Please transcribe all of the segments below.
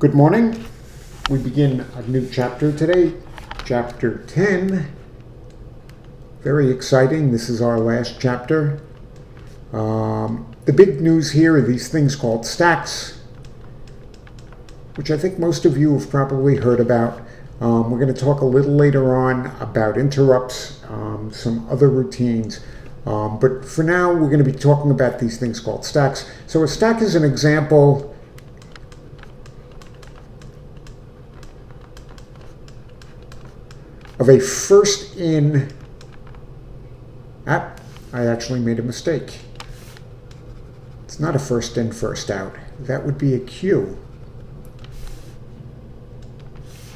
Good morning. We begin a new chapter today, chapter 10. Very exciting. This is our last chapter. The big news here are these things called stacks, which I think most of you have probably heard about. We're going to talk a little later on about interrupts, some other routines. But for now, we're going to be talking about these things called stacks. So a stack is an example of a first in. I actually made a mistake. It's not a first in, first out. That would be a queue.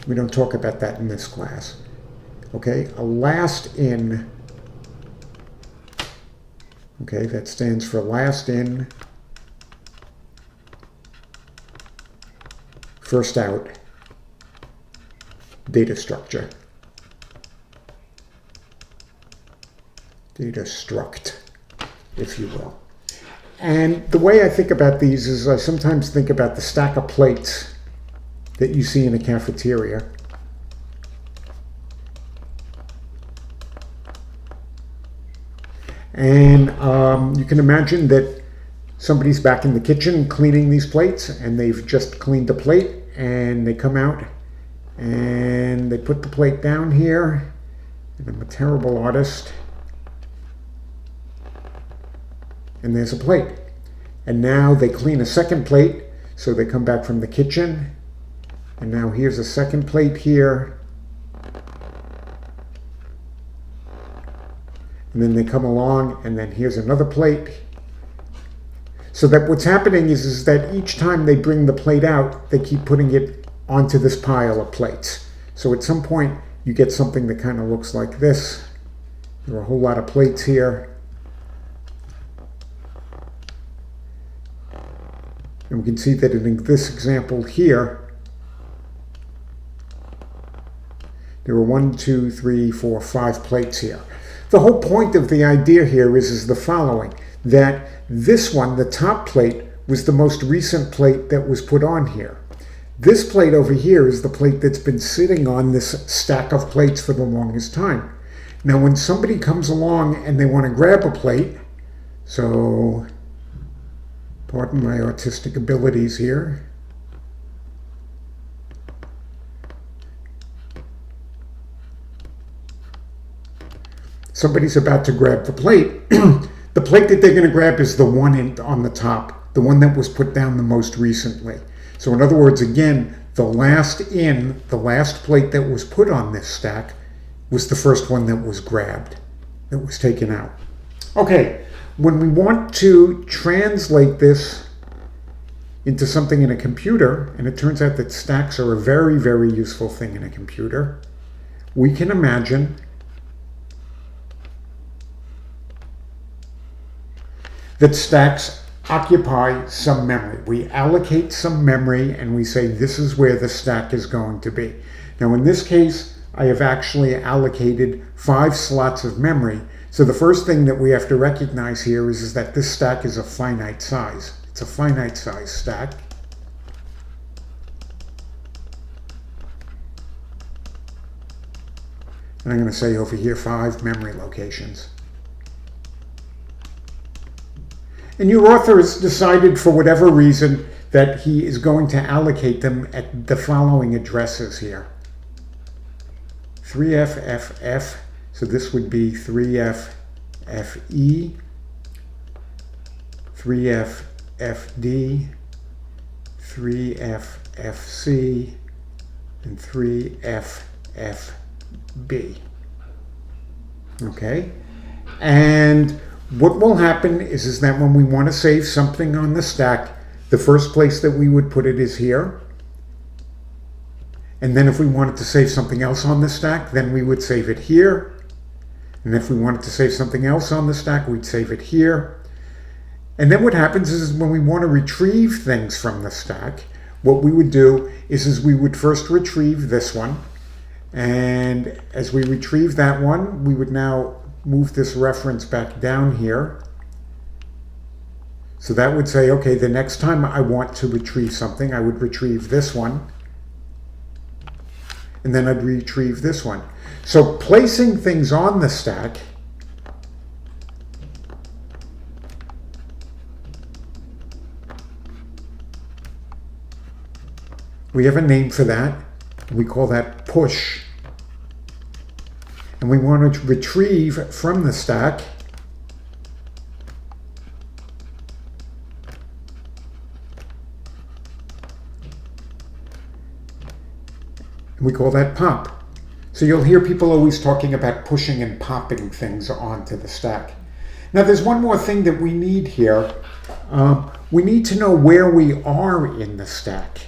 We don't talk about that in this class. Okay, a last in. Okay, that stands for last in, first out data structure. Data struct, if you will. And the way I think about these is I sometimes think about the stack of plates that you see in a cafeteria. And you can imagine that somebody's back in the kitchen cleaning these plates, and they've just cleaned the plate, and they come out and they put the plate down here. And I'm a terrible artist. And there's a plate. And now they clean a second plate, so they come back from the kitchen. And now here's a second plate here. And then they come along, and then here's another plate. So that what's happening is that each time they bring the plate out, they keep putting it onto this pile of plates. So at some point, you get something that kind of looks like this. There are a whole lot of plates here. And we can see that in this example here, there are 1, 2, 3, 4, 5 plates here. The whole point of the idea here is the following, that this one, the top plate, was the most recent plate that was put on here. This plate over here is the plate that's been sitting on this stack of plates for the longest time. Now when somebody comes along and they want to grab a plate, so pardon my artistic abilities here. Somebody's about to grab the plate. The plate that they're going to grab is the one on the top, the one that was put down the most recently. So in other words, again, the last plate that was put on this stack was the first one that was grabbed, that was taken out. Okay. When we want to translate this into something in a computer, and it turns out that stacks are a very, very useful thing in a computer, we can imagine that stacks occupy some memory. We allocate some memory and we say this is where the stack is going to be. Now in this case, I have actually allocated 5 slots of memory. So the first thing that we have to recognize here is that this stack is a finite size. It's a finite size stack. And I'm going to say over here 5 memory locations. And your author has decided for whatever reason that he is going to allocate them at the following addresses here. 3FFF. So this would be 3FFE, 3FFD, 3FFC, and 3FFB. Okay? And what will happen is that when we want to save something on the stack, the first place that we would put it is here. And then if we wanted to save something else on the stack, then we would save it here. And if we wanted to save something else on the stack, we'd save it here. And then what happens is when we want to retrieve things from the stack, what we would do is we would first retrieve this one. And as we retrieve that one, we would now move this reference back down here. So that would say, okay, the next time I want to retrieve something, I would retrieve this one, and then I'd retrieve this one. So placing things on the stack we have a name for that. We call that push. And we want to retrieve from the stack and we call that pop. So you'll hear people always talking about pushing and popping things onto the stack. Now there's one more thing that we need here. We need to know where we are in the stack.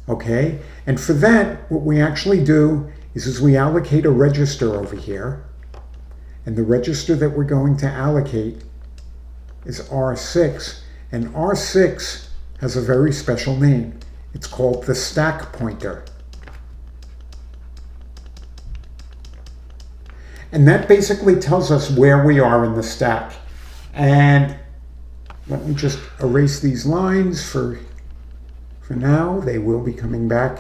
Okay, and for that, what we actually do is we allocate a register over here, and the register that we're going to allocate is R6, and R6 has a very special name. It's called the stack pointer. And that basically tells us where we are in the stack. And let me just erase these lines for now. They will be coming back.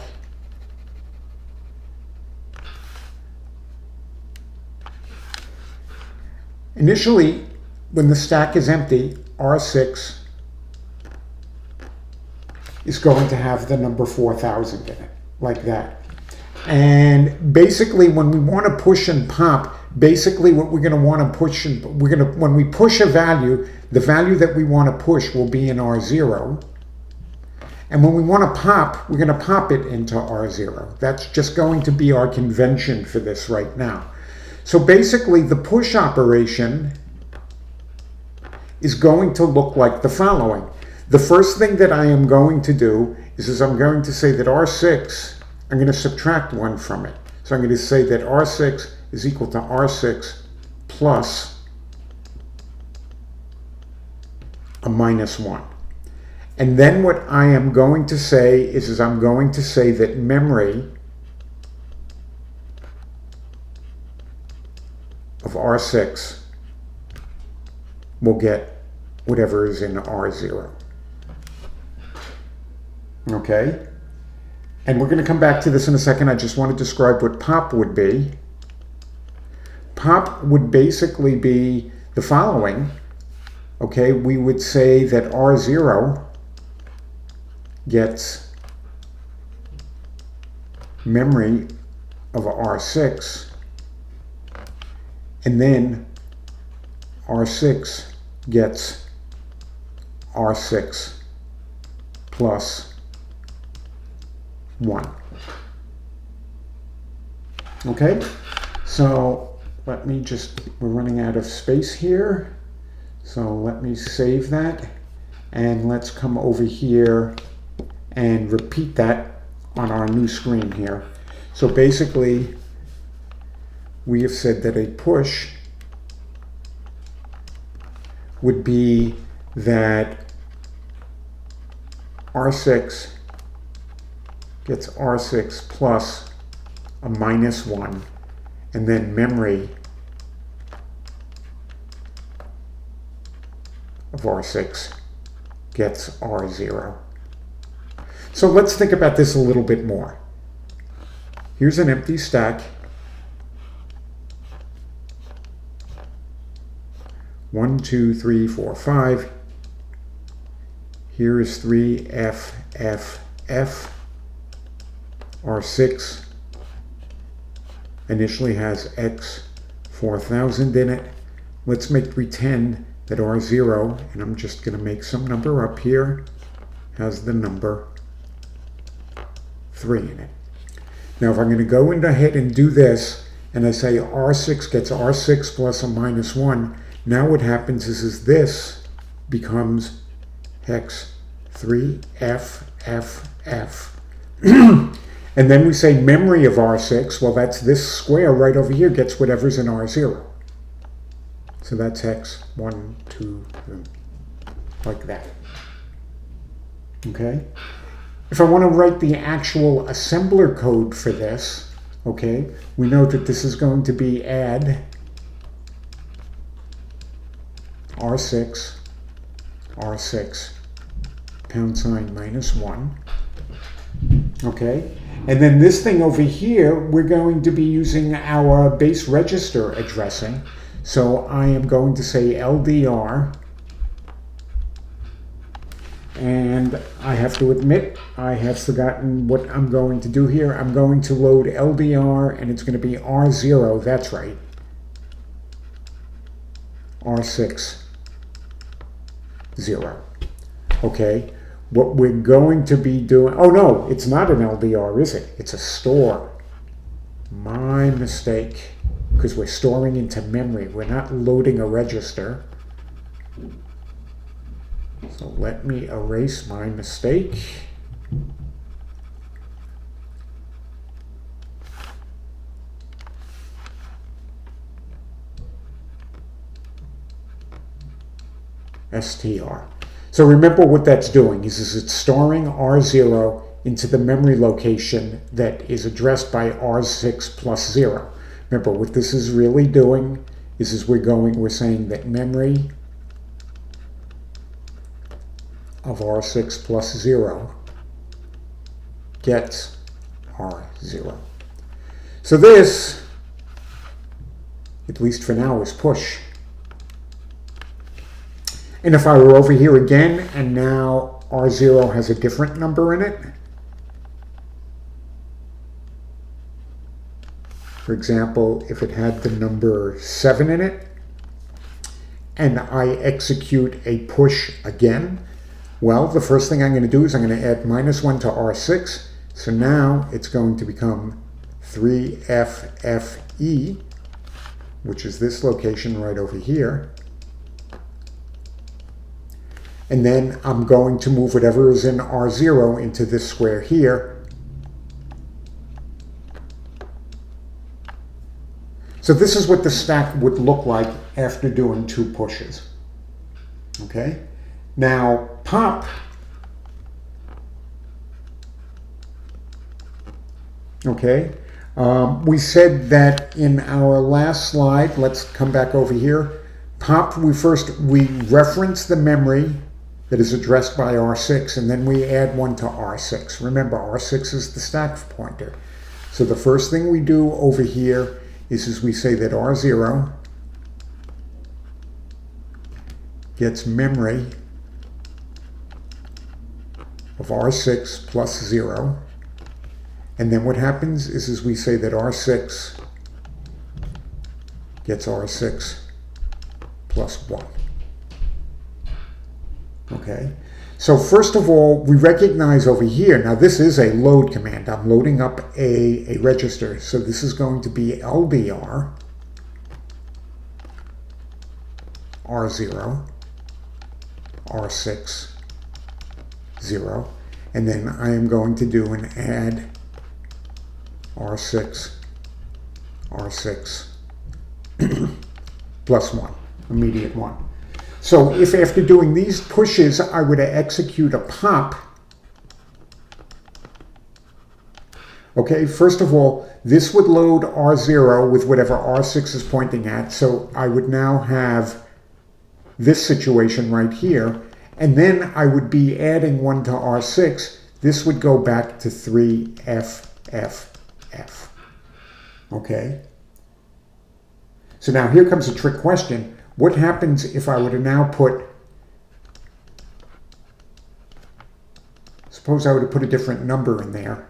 Initially, when the stack is empty, R6 is going to have the number 4000 in it, like that. And basically, when we want to push and pop, basically what we're going to want to push, and when we push a value, the value that we want to push will be in R0. And when we want to pop, we're going to pop it into R0. That's just going to be our convention for this right now. So basically, the push operation is going to look like the following. The first thing that I am going to do is I'm going to say that R6, I'm going to subtract 1 from it. So I'm going to say that R6 is equal to R6 plus a minus 1. And then what I am going to say is I'm going to say that memory of R6 will get whatever is in R0. Okay? And we're going to come back to this in a second. I just want to describe what pop would be. Pop would basically be the following. Okay, we would say that R0 gets memory of R6, and then R6 gets R6 plus 1. Okay, so let me we're running out of space here, so let me save that, and let's come over here and repeat that on our new screen here. So basically, we have said that a push would be that R6 gets R6 plus a minus 1, and then memory of R6 gets R0. So let's think about this a little bit more. Here's an empty stack. 1, 2, 3, 4, 5. Here is 3, F, F, F. R6 initially has X 4000 in it. Let's pretend that R0, and I'm just going to make some number up here, has the number 3 in it. Now if I'm going to go ahead and do this, and I say R6 gets R6 plus a minus 1, now what happens is this becomes hex 3, F, F, F. And then we say memory of R6, well that's this square right over here gets whatever's in R0. So that's hex 1, 2, 3, like that. Okay? If I want to write the actual assembler code for this, okay, we know that this is going to be add R6 R6 pound sign -1. Okay, and then this thing over here, we're going to be using our base register addressing. So I am going to say LDR, and I have to admit I have forgotten what I'm going to do here. I'm going to load LDR, and it's going to be R0, that's right, R6 0. Okay, what we're going to be doing, oh no, it's not an LDR, is it? It's a store. My mistake, because we're storing into memory. We're not loading a register. So let me erase my mistake. STR. So remember what that's doing is it's storing R0 into the memory location that is addressed by R6 plus 0. Remember what this is really doing is we're saying that memory of R6 plus 0 gets R0. So this, at least for now, is push. And if I were over here again, and now R0 has a different number in it, for example, if it had the number 7 in it, and I execute a push again, well, the first thing I'm going to do is I'm going to add -1 to R6. So now it's going to become 3FFE, which is this location right over here. And then I'm going to move whatever is in R0 into this square here. So this is what the stack would look like after doing 2 pushes. Okay? Now, pop. Okay? We said that in our last slide, let's come back over here. Pop, we reference the memory that is addressed by R6, and then we add 1 to R6. Remember, R6 is the stack pointer. So the first thing we do over here is we say that R0 gets memory of R6 plus 0. And then what happens is we say that R6 gets R6 plus 1. Okay, so first of all, we recognize over here, now this is a load command. I'm loading up a register. So this is going to be LDR, R0, R6, 0. And then I am going to do an add R6, R6, plus 1, immediate 1. So if after doing these pushes, I were to execute a pop, okay, first of all, this would load R0 with whatever R6 is pointing at. So I would now have this situation right here. And then I would be adding 1 to R6. This would go back to 3FFF. Okay? So now here comes a trick question. What happens if I were to now suppose I were to put a different number in there,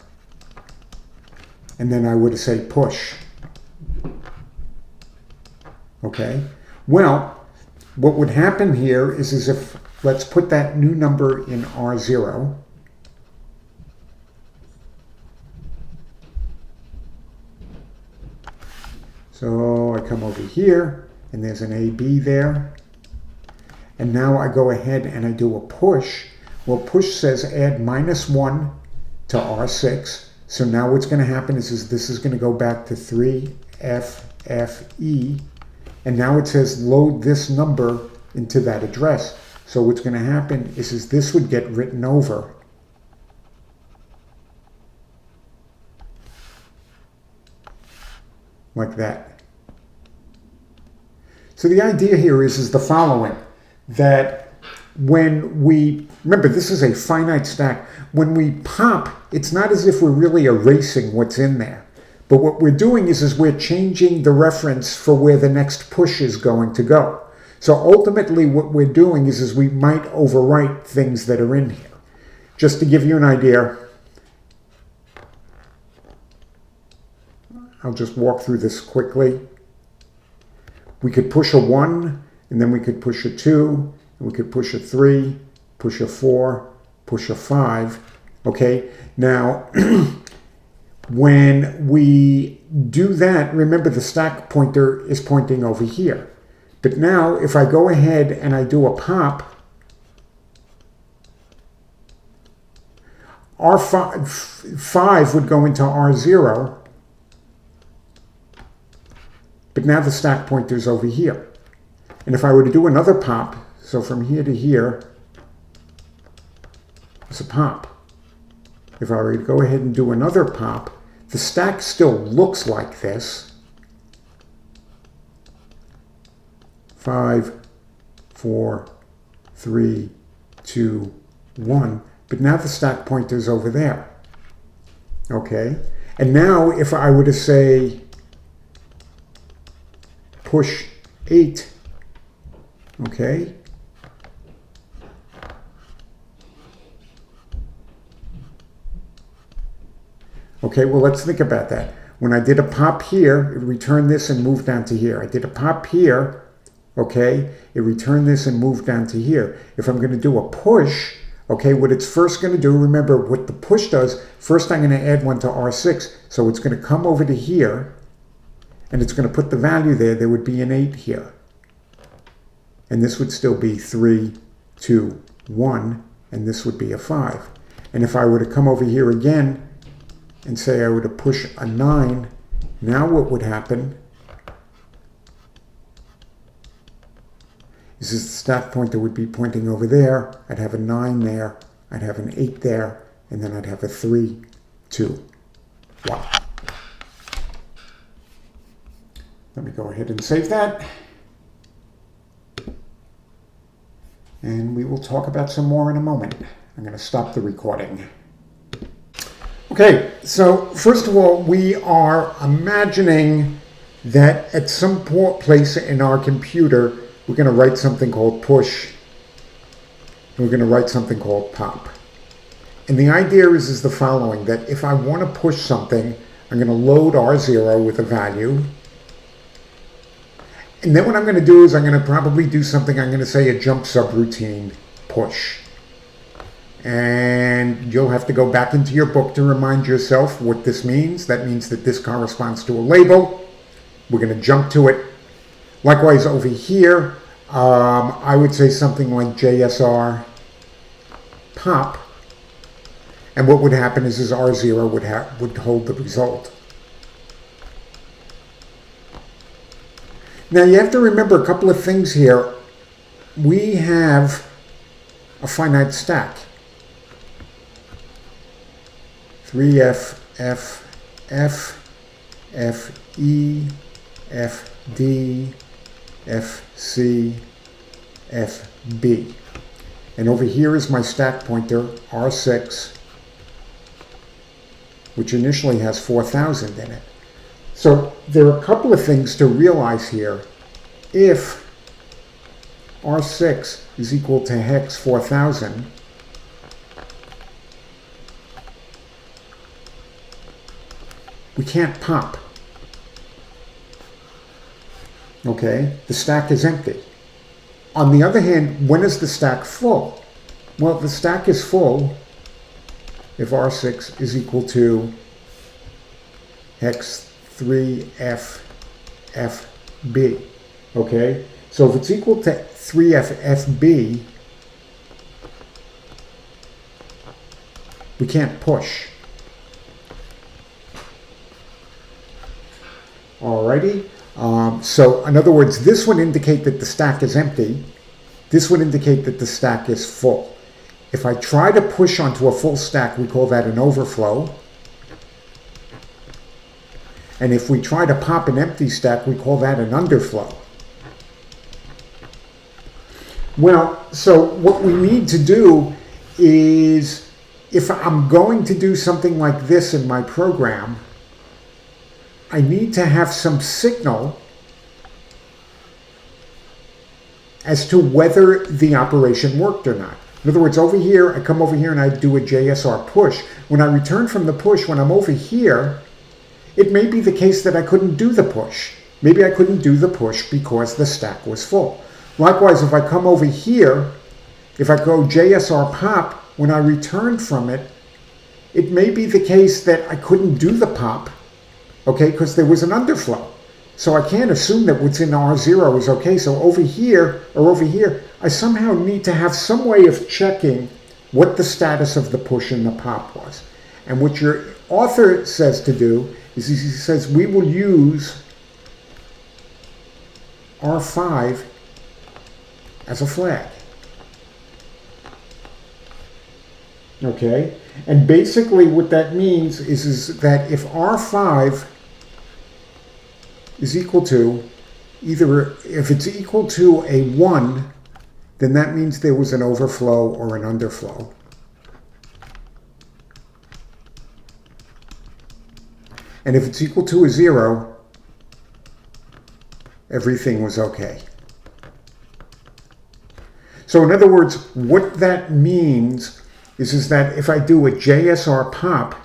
and then I were to say push. Okay? Well, what would happen here is if, let's put that new number in R0. So I come over here, and there's an AB there. And now I go ahead and I do a push. Well, push says add -1 to R6. So now what's going to happen is this is going to go back to 3FFE. And now it says load this number into that address. So what's going to happen is this would get written over. Like that. So the idea here is the following, that when we, remember this is a finite stack, when we pop, it's not as if we're really erasing what's in there. But what we're doing is we're changing the reference for where the next push is going to go. So ultimately what we're doing is we might overwrite things that are in here. Just to give you an idea, I'll just walk through this quickly. We could push a 1, and then we could push a 2, and we could push a 3, push a 4, push a 5. Okay, now when we do that, remember the stack pointer is pointing over here. But now if I go ahead and I do a pop, R5 would go into R0, but now the stack pointer is over here. And if I were to do another pop, so from here to here, it's a pop. If I were to go ahead and do another pop, the stack still looks like this. 5, 4, 3, 2, 1. But now the stack pointer is over there. Okay? And now if I were to say push 8, okay? Okay, well, let's think about that. When I did a pop here, it returned this and moved down to here. I did a pop here, okay? It returned this and moved down to here. If I'm going to do a push, okay, what it's first going to do, remember what the push does, first I'm going to add 1 to R6. So it's going to come over to here, and it's going to put the value there. There would be an 8 here. And this would still be 3, 2, 1, and this would be a 5. And if I were to come over here again, and say I were to push a 9, now what would happen is the stack pointer would be pointing over there. I'd have a 9 there, I'd have an 8 there, and then I'd have a 3, 2, 1. Let me go ahead and save that. And we will talk about some more in a moment. I'm going to stop the recording. Okay, so first of all, we are imagining that at some place in our computer, we're going to write something called push, and we're going to write something called pop. And the idea is the following, that if I want to push something, I'm going to load R0 with a value. And then what I'm going to do is I'm going to probably do something, I'm going to say a jump subroutine push. And you'll have to go back into your book to remind yourself what this means. That means that this corresponds to a label. We're going to jump to it. Likewise over here, I would say something like JSR pop. And what would happen is R0 would hold the result. Now you have to remember a couple of things here. We have a finite stack. 3F, F, F, F, E, F, D, F, C, F, B. And over here is my stack pointer, R6, which initially has 4,000 in it. So there are a couple of things to realize here. If R6 is equal to hex 4,000, we can't pop. Okay, the stack is empty. On the other hand, when is the stack full? Well, the stack is full if R6 is equal to hex 3F FB. Okay, so if it's equal to 3F FB, we can't push. Alrighty, so in other words, this would indicate that the stack is empty. This would indicate that the stack is full. If I try to push onto a full stack, we call that an overflow. And if we try to pop an empty stack, we call that an underflow. Well, so what we need to do is, if I'm going to do something like this in my program, I need to have some signal as to whether the operation worked or not. In other words, over here, I come over here and I do a JSR push. When I return from the push, when I'm over here, it may be the case that I couldn't do the push. Maybe I couldn't do the push because the stack was full. Likewise, if I come over here, if I go JSR pop, when I return from it, it may be the case that I couldn't do the pop, okay, because there was an underflow. So I can't assume that what's in R0 is okay. So over here or over here, I somehow need to have some way of checking what the status of the push and the pop was. And what your author says to do is he says we will use R5 as a flag. Okay? And basically what that means is that if R5 is equal to either, if it's equal to a 1, then that means there was an overflow or an underflow. And if it's equal to a 0, everything was okay. So in other words, what that means is that if I do a JSR pop,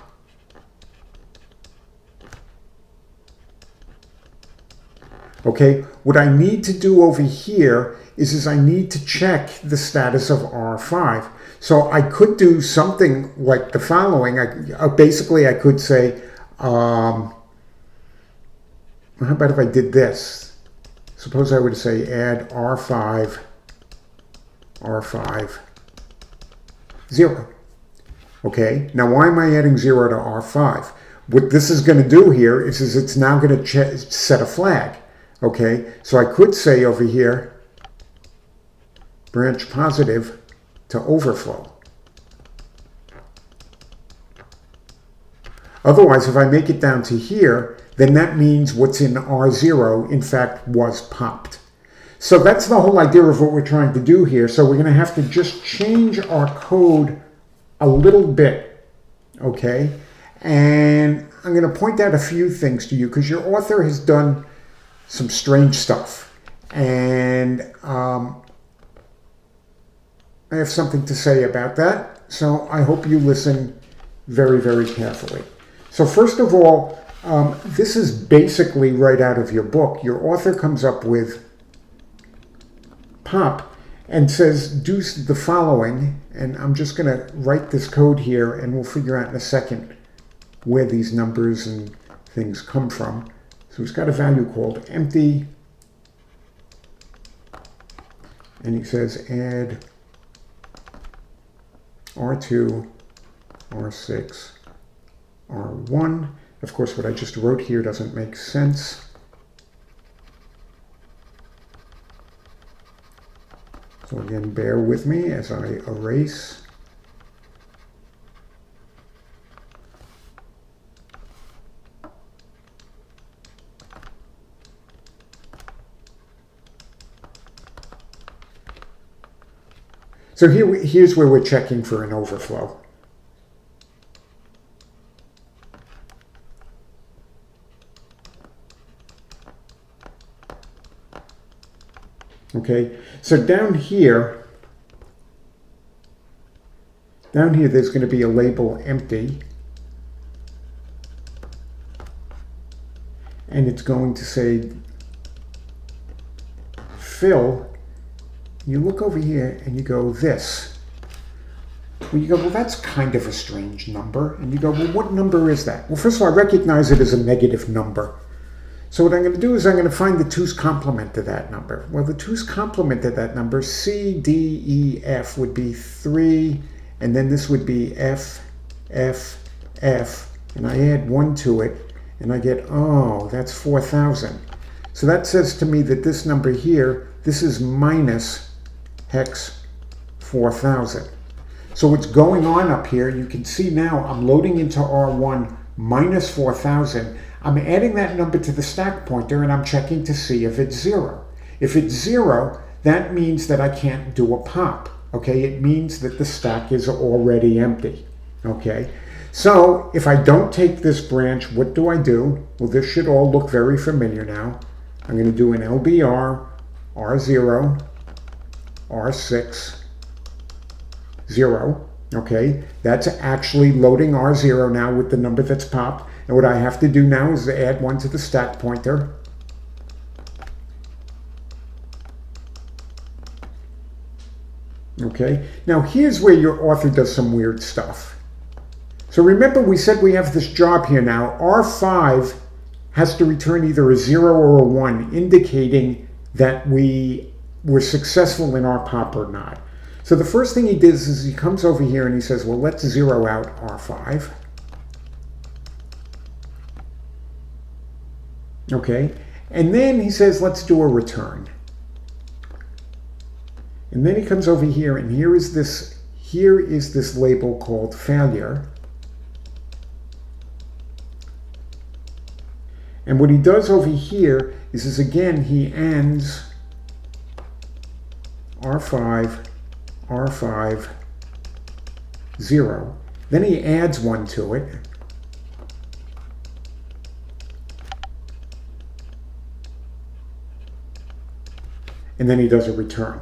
okay, what I need to do over here is I need to check the status of R5. So I could do something like the following. Basically, I could say, how about if I did this? Suppose I would say add R5, 0. Okay, now why am I adding 0 to R5? What this is going to do here is it's now going to set a flag. Okay, so I could say over here, branch positive to overflow. Otherwise, if I make it down to here, then that means what's in R0, in fact, was popped. So that's the whole idea of what we're trying to do here. So we're going to have to just change our code a little bit, okay? And I'm going to point out a few things to you because your author has done some strange stuff, and I have something to say about that, so I hope you listen very, very carefully. So first of all, this is basically right out of your book. Your author comes up with pop and says do the following, and I'm just going to write this code here and we'll figure out in a second where these numbers and things come from. So it's got a value called empty, and he says add R2, R6, R1. Of course, what I just wrote here doesn't make sense. So again, bear with me as I erase. So here's where we're checking for an overflow. Okay, so down here there's going to be a label empty, and it's going to say fill. You look over here and you go this. Well, you go, well, that's kind of a strange number. And you go, well, what number is that? Well, first of all, I recognize it as a negative number. So what I'm going to do is I'm going to find the 2's complement to that number. Well, the 2's complement to that number, C, D, E, F, would be 3. And then this would be F, F, F. And I add 1 to it. And I get, oh, that's 4,000. So that says to me that this number here, this is minus hex 4,000. So what's going on up here, you can see now I'm loading into R1 minus 4,000. I'm adding that number to the stack pointer and I'm checking to see if it's 0. If it's 0, that means that I can't do a pop. Okay, it means that the stack is already empty. Okay, so if I don't take this branch, what do I do? Well, this should all look very familiar now. I'm going to do an LBR, R0, R6, 0. Okay, that's actually loading R0 now with the number that's popped. And what I have to do now is add 1 to the stack pointer. Okay, now here's where your author does some weird stuff. So remember, we said we have this job here now. R5 has to return either a 0 or a 1, indicating that we were successful in our pop or not. So the first thing he does is he comes over here and he says, well, let's zero out R5. Okay, and then he says, let's do a return. And then he comes over here, and here is this label called failure. And what he does over here is again, he ends R5, R5, 0. Then he adds 1 to it. And then he does a return.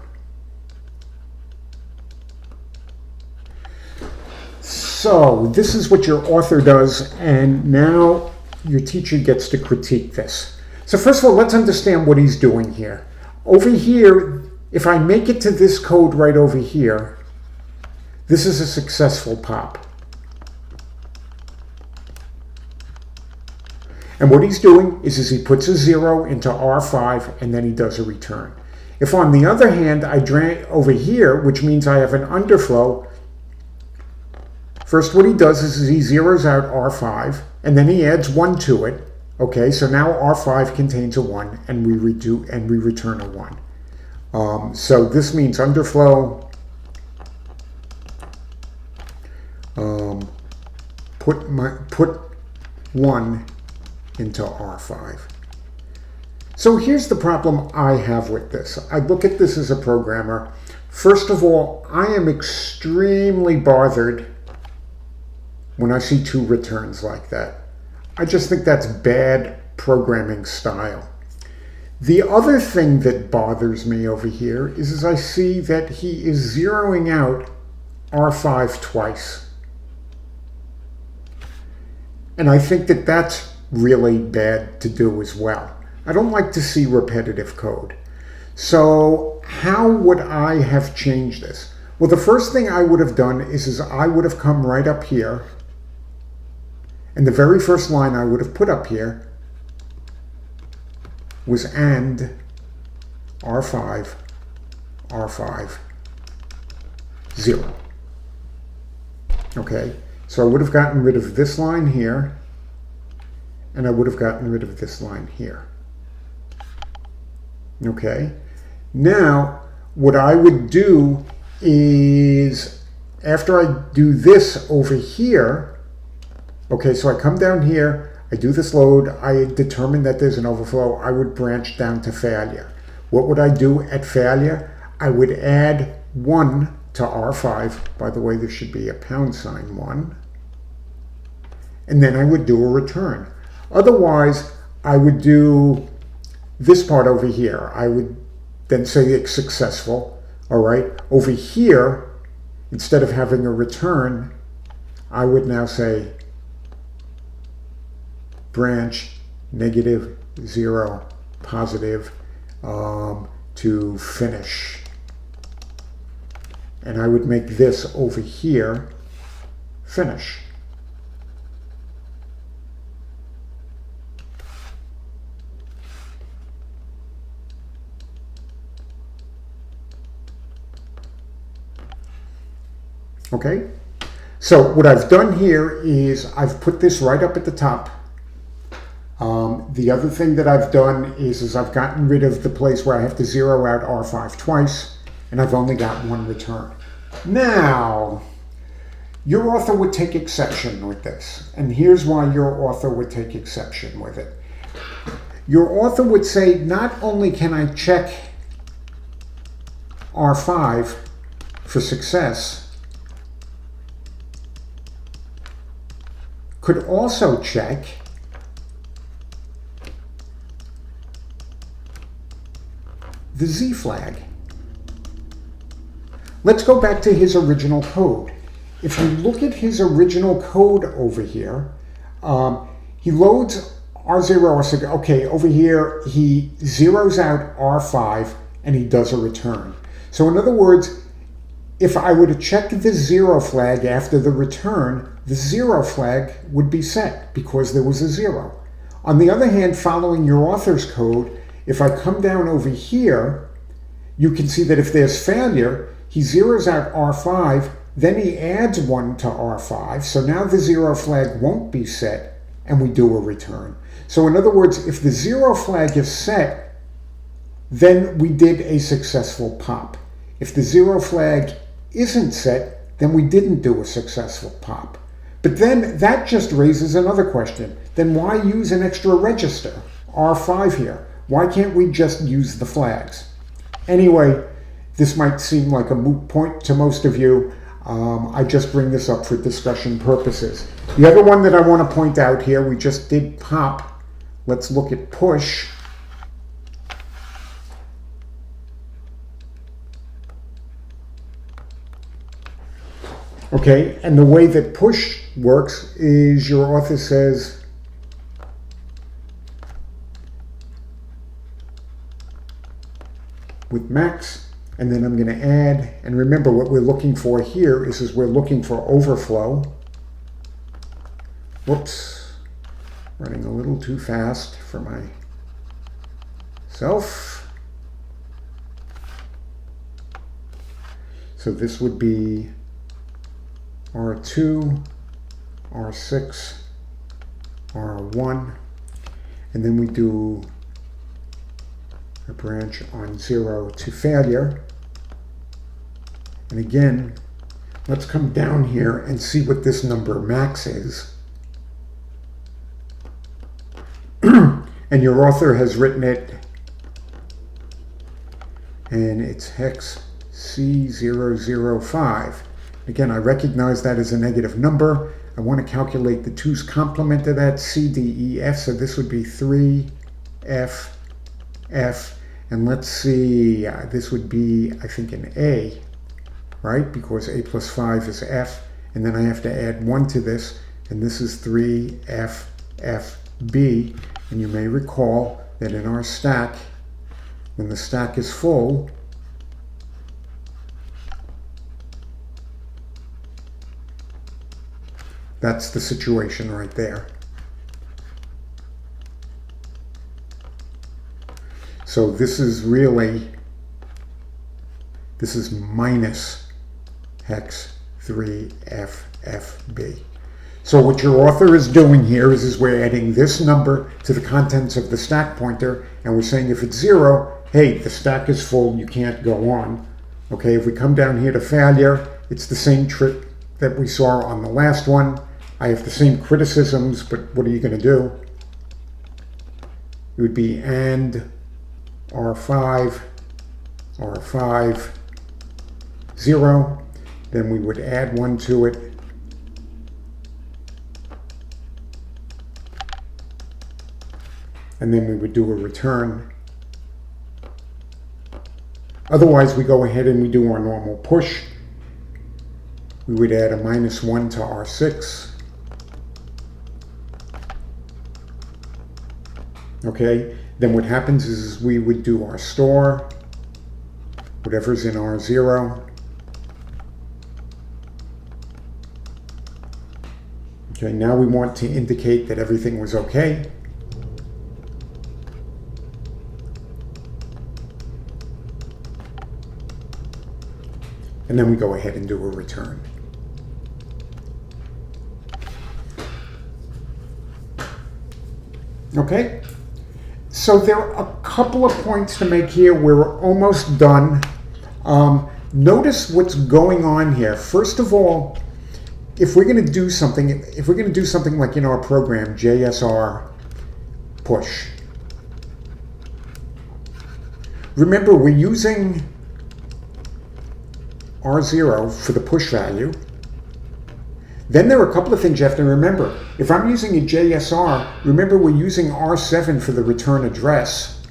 So this is what your author does, and now your teacher gets to critique this. So first of all, let's understand what he's doing here. Over here, if I make it to this code right over here, this is a successful pop. And what he's doing is he puts a 0 into R5 and then he does a return. If on the other hand, I drag over here, which means I have an underflow, first what he does is he zeroes out R5 and then he adds 1 to it. Okay, so now R5 contains a 1 and we return a 1. So this means underflow, put 1 into R5. So here's the problem I have with this. I look at this as a programmer. First of all, I am extremely bothered when I see 2 returns like that. I just think that's bad programming style. The other thing that bothers me over here is I see that he is zeroing out R5 twice. And I think that that's really bad to do as well. I don't like to see repetitive code. So how would I have changed this? Well, the first thing I would have done is I would have come right up here, and the very first line I would have put up here was and R5, R5, 0. Okay, so I would have gotten rid of this line here, and I would have gotten rid of this line here. Okay, now what I would do is, after I do this over here, okay, so I come down here, I do this load, I determine that there's an overflow, I would branch down to failure. What would I do at failure? I would add 1 to R5. By the way, there should be a $1, and then I would do a return. Otherwise, I would do this part over here. I would then say it's successful. All right, over here, instead of having a return, I would now say branch negative 0 positive to finish. And I would make this over here finish. Okay, so what I've done here is I've put this right up at the top. The other thing that I've done is I've gotten rid of the place where I have to zero out R5 twice, and I've only got 1 return. Now, your author would take exception with this, and here's why your author would take exception with it. Your author would say, not only can I check R5 for success could also check the Z flag. Let's go back to his original code. If you look at his original code over here, he loads R0, R6. Okay, over here he zeroes out R5 and he does a return. So in other words, if I were to check the 0 flag after the return, the 0 flag would be set because there was a 0. On the other hand, following your author's code, if I come down over here, you can see that if there's failure, he zeroes out R5, then he adds 1 to R5, so now the 0 flag won't be set, and we do a return. So in other words, if the 0 flag is set, then we did a successful pop. If the 0 flag isn't set, then we didn't do a successful pop. But then that just raises another question. Then why use an extra register, R5 here? Why can't we just use the flags? Anyway, this might seem like a moot point to most of you. I just bring this up for discussion purposes. The other one that I want to point out here, we just did pop. Let's look at push. Okay, and the way that push works is your author says with max, and then I'm going to add, and remember what we're looking for here is we're looking for overflow. Whoops, running a little too fast for myself. So this would be R2, R6, R1, and then we do a branch on 0 to failure. And again, let's come down here and see what this number max is. And your author has written it, and it's hex C005. Again, I recognize that as a negative number. I want to calculate the 2's complement of that, C, D, E, F, so this would be 3, F, F, and let's see, this would be, I think, an A, right? Because A plus 5 is F, and then I have to add 1 to this, and this is 3, F, F, B, and you may recall that in our stack, when the stack is full, that's the situation right there. So this is minus hex 3FFB. So what your author is doing here is we're adding this number to the contents of the stack pointer, and we're saying if it's 0, hey, the stack is full, you can't go on. Okay, if we come down here to failure, it's the same trick that we saw on the last one. I have the same criticisms, but what are you going to do? It would be and R5, R5, 0. Then we would add 1 to it. And then we would do a return. Otherwise, we go ahead and we do our normal push. We would add a -1 to R6. Okay, then what happens is we would do our store, whatever's in R0. Okay, now we want to indicate that everything was okay. And then we go ahead and do a return. Okay, so there are a couple of points to make here. We're almost done. Notice what's going on here. First of all, if we're going to do something, like in our program, JSR push, remember we're using R0 for the push value. Then there are a couple of things you have to remember. If I'm using a JSR, remember we're using R7 for the return address.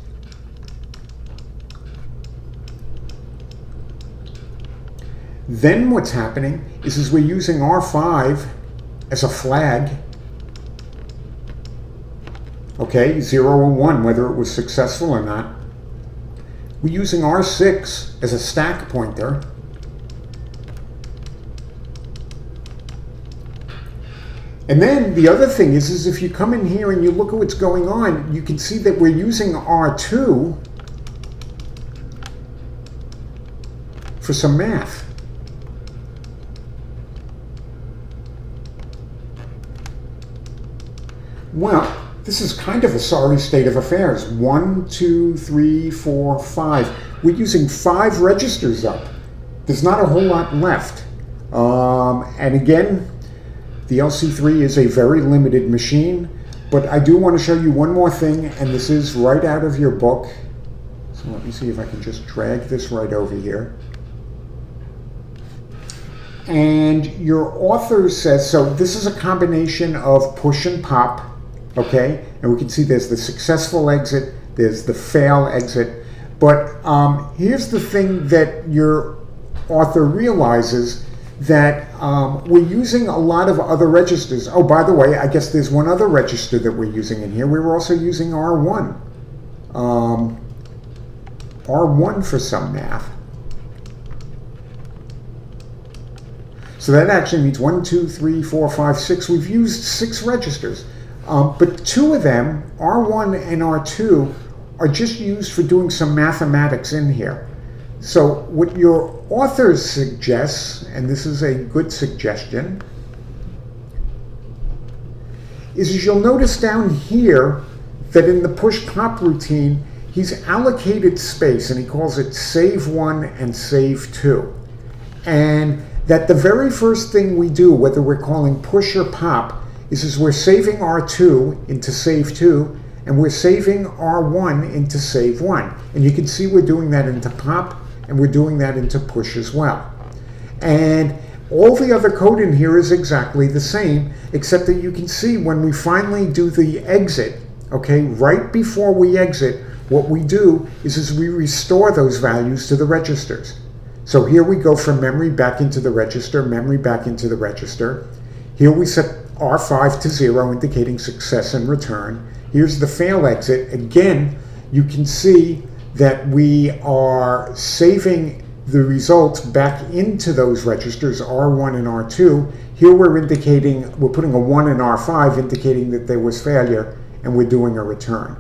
Then what's happening is we're using R5 as a flag. Okay, 0 or 1, whether it was successful or not. We're using R6 as a stack pointer. And then the other thing is if you come in here and you look at what's going on, you can see that we're using R2 for some math. Well, this is kind of a sorry state of affairs. 1, 2, 3, 4, 5. We're using 5 registers up. There's not a whole lot left. And again, the LC3 is a very limited machine, but I do want to show you one more thing, and this is right out of your book. So let me see if I can just drag this right over here. And your author says, so this is a combination of push and pop, okay? And we can see there's the successful exit, there's the fail exit, but here's the thing that your author realizes, that we're using a lot of other registers. Oh, by the way, I guess there's one other register that we're using in here. We were also using R1. R1 for some math. So that actually means 1, 2, 3, 4, 5, 6. We've used 6 registers. But 2 of them, R1 and R2, are just used for doing some mathematics in here. So what your author suggests, and this is a good suggestion, is you'll notice down here that in the push-pop routine, he's allocated space, and he calls it save 1 and save 2. And that the very first thing we do, whether we're calling push or pop, is we're saving R2 into save 2, and we're saving R1 into save 1. And you can see we're doing that into pop, and we're doing that into push as well. And all the other code in here is exactly the same, except that you can see when we finally do the exit, okay, right before we exit, what we do is we restore those values to the registers. So here we go from memory back into the register, memory back into the register. Here we set R5 to 0, indicating success and return. Here's the fail exit. Again, you can see that we are saving the results back into those registers, R1 and R2. Here we're putting a 1 in R5, indicating that there was failure, and we're doing a return.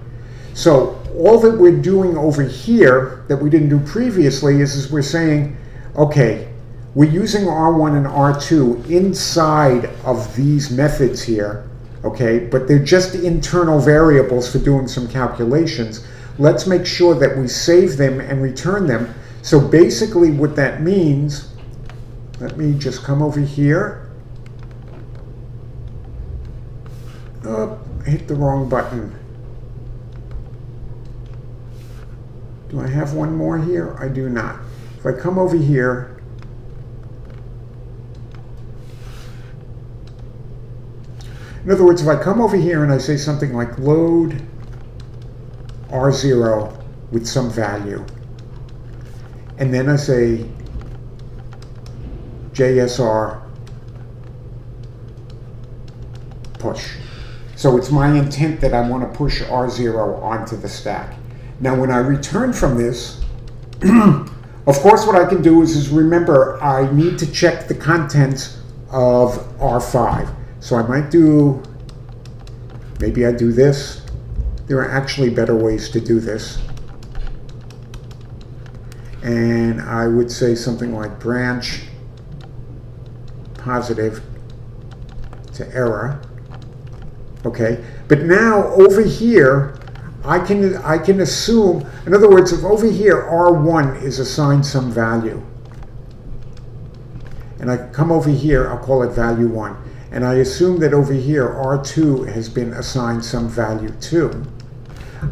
So all that we're doing over here that we didn't do previously is we're saying, okay, we're using R1 and R2 inside of these methods here, okay, but they're just internal variables for doing some calculations. Let's make sure that we save them and return them. So basically what that means, let me just come over here. Oh, I hit the wrong button. Do I have one more here? I do not. If I come over here, in other words, if I come over here and I say something like load R0 with some value, and then I say JSR push. So it's my intent that I want to push R0 onto the stack. Now when I return from this, of course what I can do is remember I need to check the contents of R5. So I might do, maybe I do this. There are actually better ways to do this. And I would say something like branch positive to error. Okay, but now over here, I can assume, in other words, if over here R1 is assigned some value, and I come over here, I'll call it value 1, and I assume that over here R2 has been assigned some value 2.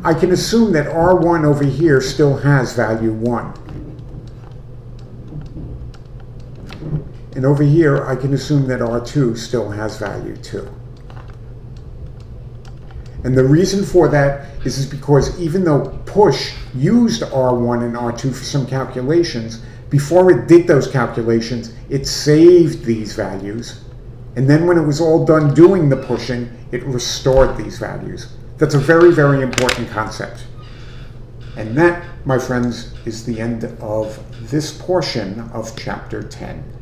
I can assume that R1 over here still has value 1. And over here, I can assume that R2 still has value too. And the reason for that is because even though push used R1 and R2 for some calculations, before it did those calculations, it saved these values. And then when it was all done doing the pushing, it restored these values. That's a very, very important concept. And that, my friends, is the end of this portion of Chapter 10.